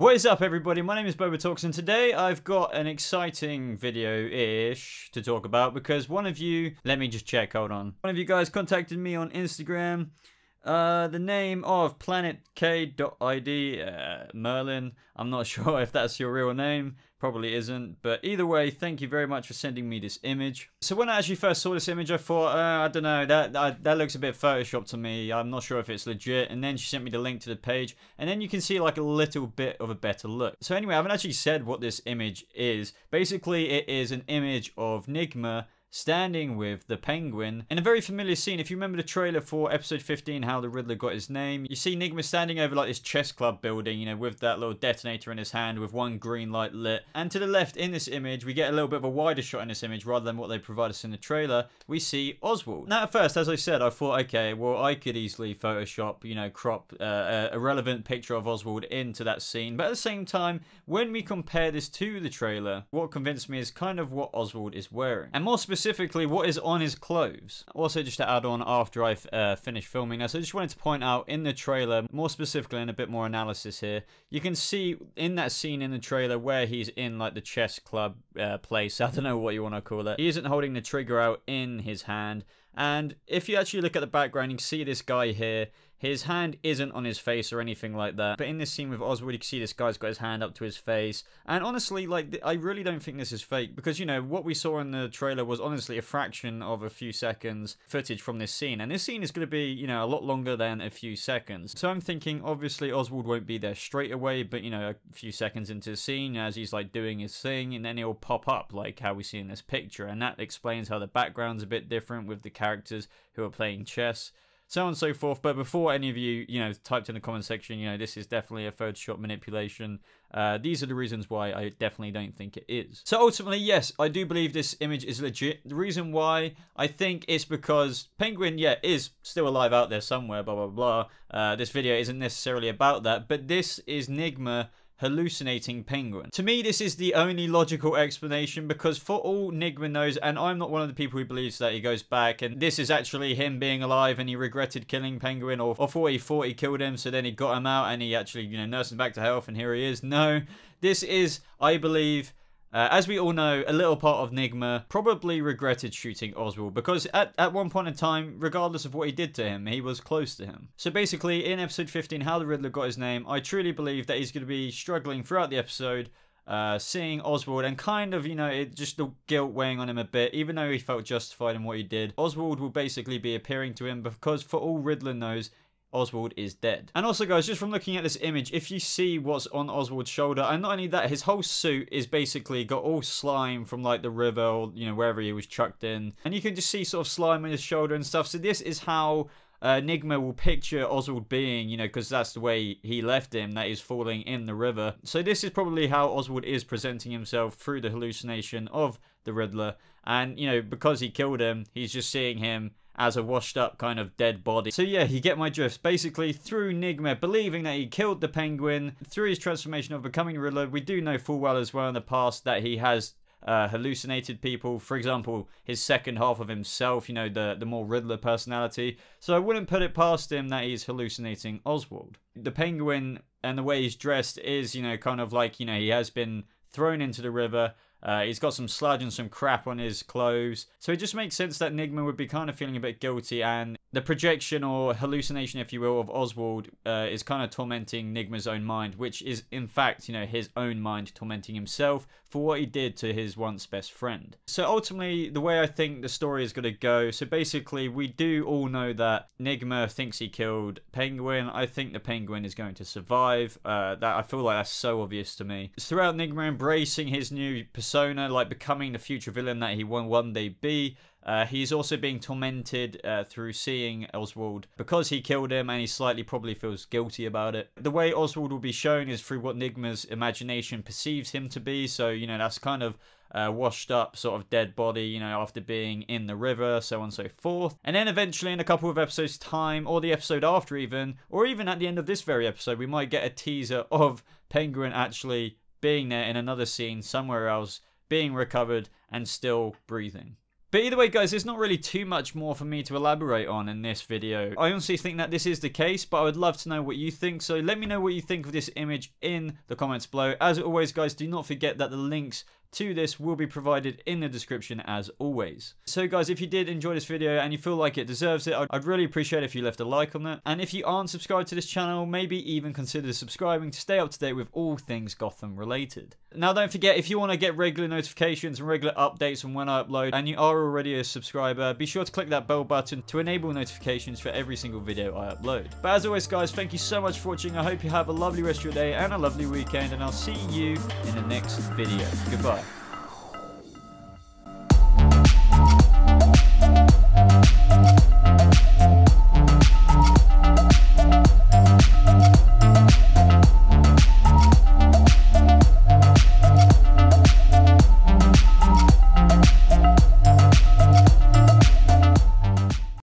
What is up, everybody? My name is BobaTalks, and today I've got an exciting video-ish to talk about because one of you, let me just check, hold on. One of you guys contacted me on Instagram. The name of planetkid.id, Merlin. I'm not sure if that's your real name. Probably isn't. But either way, thank you very much for sending me this image. So when I actually first saw this image, I thought, I don't know, that looks a bit photoshopped to me. I'm not sure if it's legit. And then she sent me the link to the page. And then you can see like a little bit of a better look. So anyway, I haven't actually said what this image is. Basically, it is an image of Nygma standing with the Penguin in a very familiar scene. If you remember the trailer for episode 15, how the Riddler got his name, you see Nygma standing over like this chess club building, you know, with that little detonator in his hand with one green light lit. And to the left in this image, we get a little bit of a wider shot in this image rather than what they provide us in the trailer. We see Oswald. Now at first, as I said, I thought, okay, well, I could easily Photoshop, you know, crop a relevant picture of Oswald into that scene. But at the same time, when we compare this to the trailer, what convinced me is kind of what Oswald is wearing. And more specifically, what is on his clothes. Also, just to add on after I've finished filming this, I just wanted to point out in the trailer, more specifically and a bit more analysis here, you can see in that scene in the trailer where he's in like the chess club place, I don't know what you want to call it, he isn't holding the trigger out in his hand. And if you actually look at the background, you can see this guy here. His hand isn't on his face or anything like that. But in this scene with Oswald, you can see this guy's got his hand up to his face. And honestly, like, I really don't think this is fake. Because, you know, what we saw in the trailer was honestly a fraction of a few seconds footage from this scene. And this scene is going to be, you know, a lot longer than a few seconds. So I'm thinking, obviously, Oswald won't be there straight away. But, you know, a few seconds into the scene, as he's, like, doing his thing. And then he'll pop up, like how we see in this picture. And that explains how the background's a bit different with the characters who are playing chess. So on and so forth. But before any of you, you know, typed in the comment section, you know, this is definitely a Photoshop manipulation. These are the reasons why I definitely don't think it is. So ultimately, yes, I do believe this image is legit. The reason why, I think it's because Penguin, yeah, is still alive out there somewhere, blah, blah, blah. This video isn't necessarily about that, but this is Nygma hallucinating Penguin. To me, this is the only logical explanation, because for all Nygma knows, and I'm not one of the people who believes that he goes back and this is actually him being alive and he regretted killing Penguin, or for he thought he killed him, so then he got him out and he actually, you know, nursed him back to health and here he is. No, this is, I believe, as we all know, a little part of Nygma probably regretted shooting Oswald, because at one point in time, regardless of what he did to him, he was close to him. So basically, in episode 15, how the Riddler got his name, I truly believe that he's going to be struggling throughout the episode, seeing Oswald, and kind of, you know, just the guilt weighing on him a bit, even though he felt justified in what he did. Oswald will basically be appearing to him, because for all Riddler knows, Oswald is dead. And also, guys, just from looking at this image, if you see what's on Oswald's shoulder, and not only that, his whole suit is basically got all slime from like the river, or, you know, wherever he was chucked in, and you can just see sort of slime on his shoulder and stuff. So this is how Nygma will picture Oswald being, you know, because that's the way he left him, that he's falling in the river. So this is probably how Oswald is presenting himself through the hallucination of the Riddler. And, you know, because he killed him, he's just seeing him as a washed up kind of dead body. So yeah, you get my drift. Basically, through Nygma believing that he killed the Penguin, through his transformation of becoming Riddler, we do know full well as well in the past that he has hallucinated people. For example, his second half of himself, you know, the more Riddler personality. So I wouldn't put it past him that he's hallucinating Oswald. The Penguin and the way he's dressed is, you know, kind of like, you know, he has been thrown into the river. He's got some sludge and some crap on his clothes. So it just makes sense that Nygma would be kind of feeling a bit guilty, and the projection or hallucination, if you will, of Oswald is kind of tormenting Nygma's own mind, which is in fact, you know, his own mind tormenting himself for what he did to his once best friend. So ultimately, the way I think the story is going to go, so basically we do all know that Nygma thinks he killed Penguin. I think the Penguin is going to survive. That I feel like that's so obvious to me. It's throughout Nygma embracing his new persona, like becoming the future villain that he will one day be. He's also being tormented through seeing Oswald because he killed him, and he slightly probably feels guilty about it. The way Oswald will be shown is through what Nygma's imagination perceives him to be. So, you know, that's kind of washed up sort of dead body, you know, after being in the river, so on and so forth. And then eventually in a couple of episodes time, or the episode after even, or even at the end of this very episode, we might get a teaser of Penguin actually being there in another scene somewhere else, being recovered and still breathing. But either way, guys, there's not really too much more for me to elaborate on in this video. I honestly think that this is the case, but I would love to know what you think. So let me know what you think of this image in the comments below. As always, guys, do not forget that the links to this will be provided in the description as always. So guys, if you did enjoy this video and you feel like it deserves it, I'd really appreciate it if you left a like on it. And if you aren't subscribed to this channel, maybe even consider subscribing to stay up to date with all things Gotham related. Now don't forget, if you want to get regular notifications and regular updates on when I upload, and you are already a subscriber, be sure to click that bell button to enable notifications for every single video I upload. But as always, guys, thank you so much for watching. I hope you have a lovely rest of your day and a lovely weekend, and I'll see you in the next video. Goodbye.